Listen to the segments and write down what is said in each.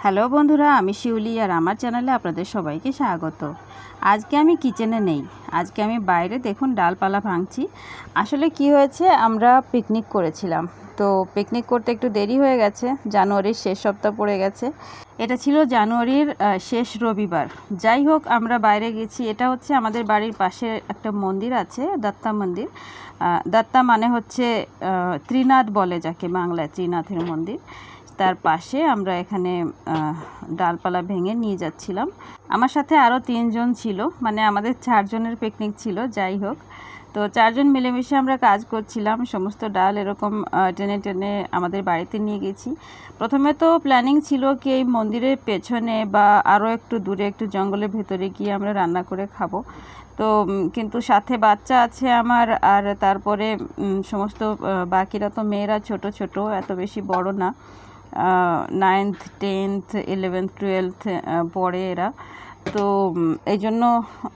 Hello বন্ধুরা, আমি শিউলি আর আমার চ্যানেলে আপনাদের সবাইকে স্বাগত। আজকে আমি কিচেনে নেই, আজকে আমি বাইরে দেখুন ডালপালা ভাঙছি। আসলে কি হয়েছে, আমরা পিকনিক করেছিলাম, তো পিকনিক করতে একটু দেরি হয়ে গেছে, জানুয়ারির শেষ সপ্তাহ পড়ে গেছে। এটা ছিল জানুয়ারির শেষ রবিবার। যাই হোক, আমরা বাইরে গেছি। এটা হচ্ছে আমাদের বাড়ির পাশে একটা মন্দির আছে, দত্তা মন্দির। দত্তা মানে হচ্ছে ত্রিনাথ বলে যাকে বাংলায়, ত্রিনাথের মন্দির। তার পাশে আমরা এখানে ডালপালা ভেঙে নিয়ে যাচ্ছিলাম। আমার সাথে আরও 3 জন ছিল, মানে আমাদের 4 জনের পিকনিক ছিল। যাই হোক, তো 4 জন মিলেমিশে আমরা কাজ করছিলাম। সমস্ত ডাল এরকম টেনে টেনে আমাদের বাড়িতে নিয়ে গেছি। প্রথমে তো প্ল্যানিং ছিল কি এই মন্দিরের পেছনে বা আরও একটু দূরে, একটু জঙ্গলের ভেতরে গিয়ে আমরা রান্না করে খাবো। তো কিন্তু সাথে বাচ্চা আছে আমার, আর তারপরে সমস্ত বাকিরা তো মেয়েরা, ছোট ছোট, এত বেশি বড় না। 9th 10th 11th 12th পড়ে এরা। তো এই জন্য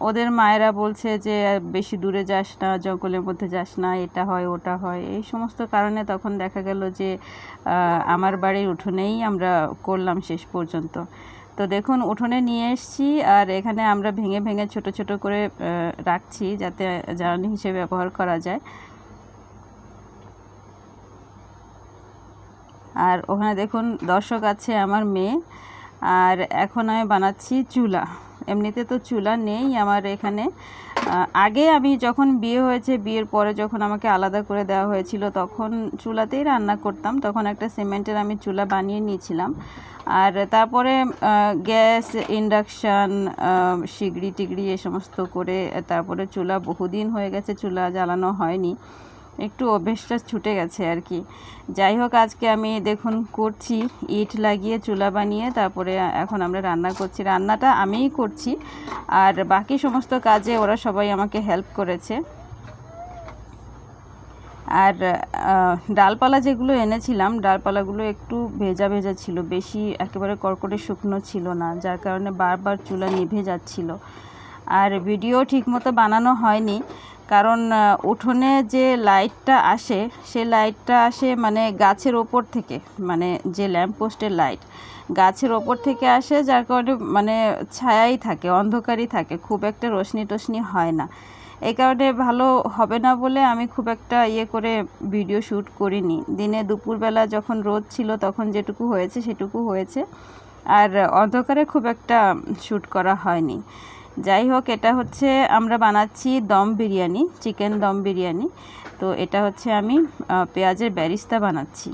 ওদের মায়েরা বলছে যে বেশি দূরে যাস না, জঙ্গলের মধ্যে যাস না, এটা হয় ওটা হয়, এই সমস্ত কারণে তখন দেখা গেল যে আমার বাড়ির উঠোনেই আমরা করলাম শেষ পর্যন্ত। তো দেখুন, উঠোনে নিয়ে এসেছি, আর এখানে আমরা ভেঙে ভেঙে ছোট ছোট করে রাখছি যাতে জ্বালানি হিসেবে ব্যবহার করা যায়। আর ওখানে দেখুন দর্শক আছে আমার মেয়ে। আর এখন আমি বানাচ্ছি চুলা। এমনিতে তো চুলা নেই আমার এখানে। আগে আমি যখন বিয়ে হয়েছে, বিয়ের পরে যখন আমাকে আলাদা করে দেওয়া হয়েছিল, তখন চুলাতেই রান্না করতাম। তখন একটা সিমেন্টের আমি চুলা বানিয়ে নিয়েছিলাম। আর তারপরে গ্যাস, ইন্ডাকশান, সিগড়ি টিগড়ি এ সমস্ত করে তারপরে চুলা, বহুদিন হয়ে গেছে চুলা জ্বালানো হয়নি, একটু অভ্যেসটা ছুটে গেছে আর কি। যাই হোক, আজকে আমি দেখুন করছি, ইট লাগিয়ে চুলা বানিয়ে তারপরে এখন আমরা রান্না করছি। রান্নাটা আমিই করছি, আর বাকি সমস্ত কাজে ওরা সবাই আমাকে হেল্প করেছে। আর ডালপালা যেগুলো এনেছিলাম, ডালপালাগুলো একটু ভেজা ভেজা ছিল, বেশি একেবারে কড়কড়ে শুকনো ছিল না, যার কারণে বারবার চুলা নিভে যাচ্ছিল। আর ভিডিও ঠিকমতো বানানো হয়নি, কারণ উঠোনে যে লাইটটা আসে, সে লাইটটা আসে মানে গাছের ওপর থেকে, মানে যে ল্যাম্পপোস্টের লাইট গাছের ওপর থেকে আসে, যার কারণে মানে ছায়াই থাকে, অন্ধকারই থাকে, খুব একটা রোশনি টোশনি হয় না। এই কারণে ভালো হবে না বলে আমি খুব একটা করে ভিডিও শ্যুট করিনি। দিনে দুপুরবেলা যখন রোদ ছিল তখন যেটুকু হয়েছে সেটুকু হয়েছে, আর অন্ধকারে খুব একটা শ্যুট করা হয়নি। যাই হোক, এটা হচ্ছে আমরা বানাচ্ছি দম বিরিয়ানি, চিকেন দম বিরিয়ানি। তো এটা হচ্ছে আমি পেঁয়াজের বেরেস্তা বানাচ্ছি।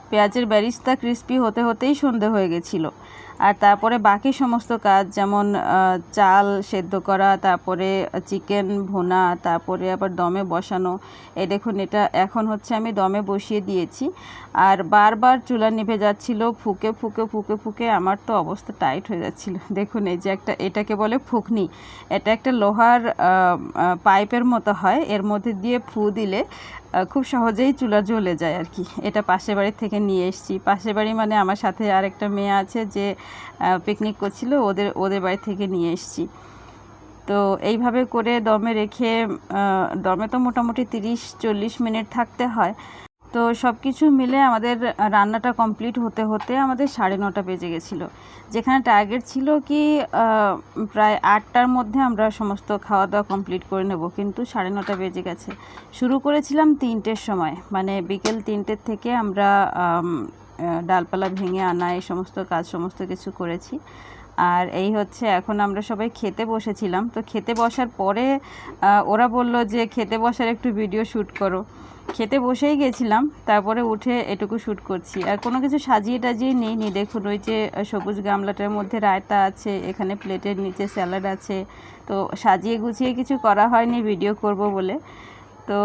পেঁয়াজের বেরেস্তা ক্রিস্পি হতে হতেই সন্ধে হয়ে গেছিলো। আর তারপরে বাকি সমস্ত কাজ, যেমন চাল সেদ্ধ করা, তারপরে চিকেন ভুনা, তারপরে আবার দমে বসানো। এই দেখুন, এটা এখন হচ্ছে আমি দমে বসিয়ে দিয়েছি। আর বারবার চুলা নিভে যাচ্ছিল, ফুঁকে ফুঁকে ফুঁকে ফুঁকে আমার তো অবস্থা টাইট হয়ে যাচ্ছিল। দেখুন, এই যে এটাকে বলে ফুঁকনি। এটা একটা লোহার পাইপের মতো হয়, এর মধ্যে দিয়ে ফু দিলে খুব সহজেই চুলা জ্বলে যায় আর কি। এটা পাশের বাড়ি থেকে নিয়ে এসেছি। পাশের বাড়ি মানে আমার সাথে আর একটা মেয়ে আছে যে পিকনিক করছিল, ওদের বাড়ি থেকে নিয়ে এসেছি। তো এইভাবে করে দমে রেখে, দমে তো মোটামুটি 30-40 মিনিট থাকতে হয়। তো সব কিছু মিলে আমাদের রান্নাটা কমপ্লিট হতে হতে আমাদের 9:30 বেজে গেছিলো। যেখানে টার্গেট ছিল কি প্রায় 8টার মধ্যে আমরা সমস্ত খাওয়া দাওয়া কমপ্লিট করে নেব, কিন্তু 9:30 বেজে গেছে। শুরু করেছিলাম 3টের সময়, মানে বিকেল 3টের থেকে আমরা ডালপালা ভেঙে আনা, এই সমস্ত কাজ সমস্ত কিছু করেছি। আর এই হচ্ছে, এখন আমরা সবাই খেতে বসেছিলাম। তো খেতে বসার পরে ওরা বলল যে খেতে বসার একটু ভিডিও শ্যুট করো। খেতে বসেই গেছিলাম, তারপরে উঠে এটুকু শ্যুট করছি। আর কোনো কিছু সাজিয়ে টাজিয়ে নিইনি। দেখুন, ওই যে সবুজ গামলাটার মধ্যে রায়তা আছে, এখানে প্লেটের নিচে স্যালাড আছে। তো সাজিয়ে গুছিয়ে কিছু করা হয়নি ভিডিও করব বলে। তো